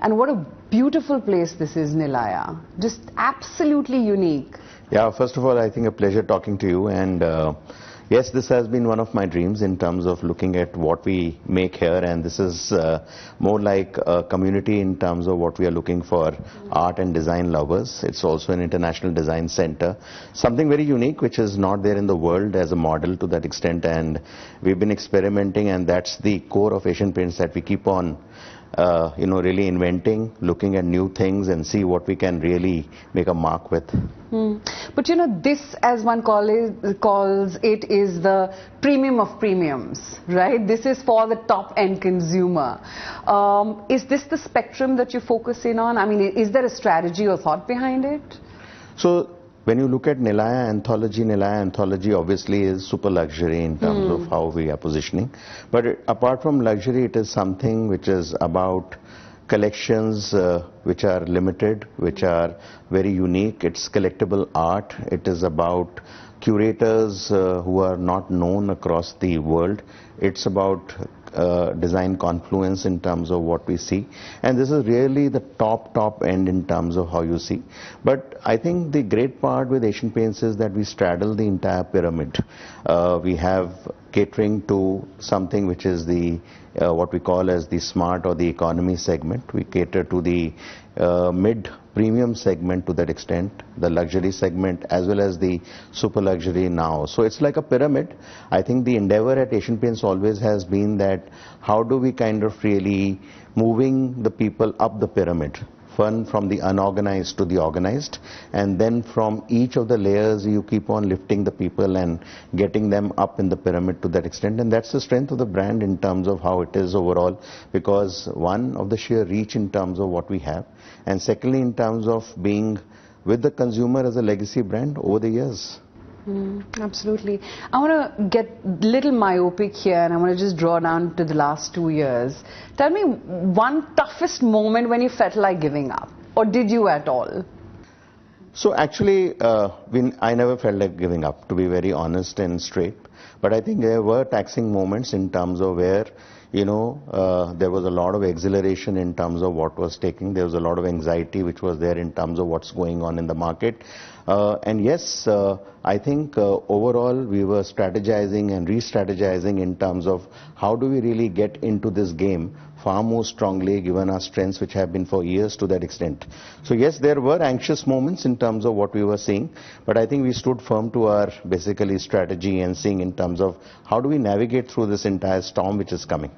And what a beautiful place this is, Nilaya. Just absolutely unique. Yeah, first of all, I think a pleasure talking to you. And yes, this has been one of my dreams in terms of looking at what we make here. And this is more like a community in terms of what we are looking for, art and design lovers. It's also an international design center. Something very unique, which is not there in the world as a model to that extent. And we've been experimenting, and that's the core of Asian Paints, that we keep on really inventing, looking at new things and see what we can really make a mark with. But you know, this, as one calls it, is the premium of premiums, right? This is for the top-end consumer. Is this the spectrum that you focus in on? I mean, is there a strategy or thought behind it? So, when you look at Nilaya Anthology obviously is super luxury in terms of how we are positioning. But apart from luxury, it is something which is about collections which are limited, which are very unique. It's collectible art. It is about curators who are not known across the world. It's about design confluence in terms of what we see, and this is really the top end in terms of how you see. But I think the great part with Asian Paints is that we straddle the entire pyramid. We have catering to something which is the what we call as the smart or the economy segment. We cater to the mid premium segment to that extent, the luxury segment, as well as the super luxury now. So it's like a pyramid. I think the endeavor at Asian Paints always has been that how do we kind of really moving the people up the pyramid, from the unorganized to the organized, and then from each of the layers you keep on lifting the people and getting them up in the pyramid to that extent. And that's the strength of the brand in terms of how it is overall, because one, of the sheer reach in terms of what we have, and secondly in terms of being with the consumer as a legacy brand over the years. Absolutely. I want to get a little myopic here, and I want to just draw down to the last 2 years. Tell me one toughest moment when you felt like giving up, or did you at all? So actually, I never felt like giving up, to be very honest and straight. But I think there were taxing moments in terms of where, there was a lot of exhilaration in terms of what was taking. There was a lot of anxiety which was there in terms of what's going on in the market. And yes, I think overall we were strategizing and re-strategizing in terms of how do we really get into this game far more strongly, given our strengths which have been for years to that extent. So yes, there were anxious moments in terms of what we were seeing, but I think we stood firm to our basically strategy and seeing in terms of how do we navigate through this entire storm which is coming.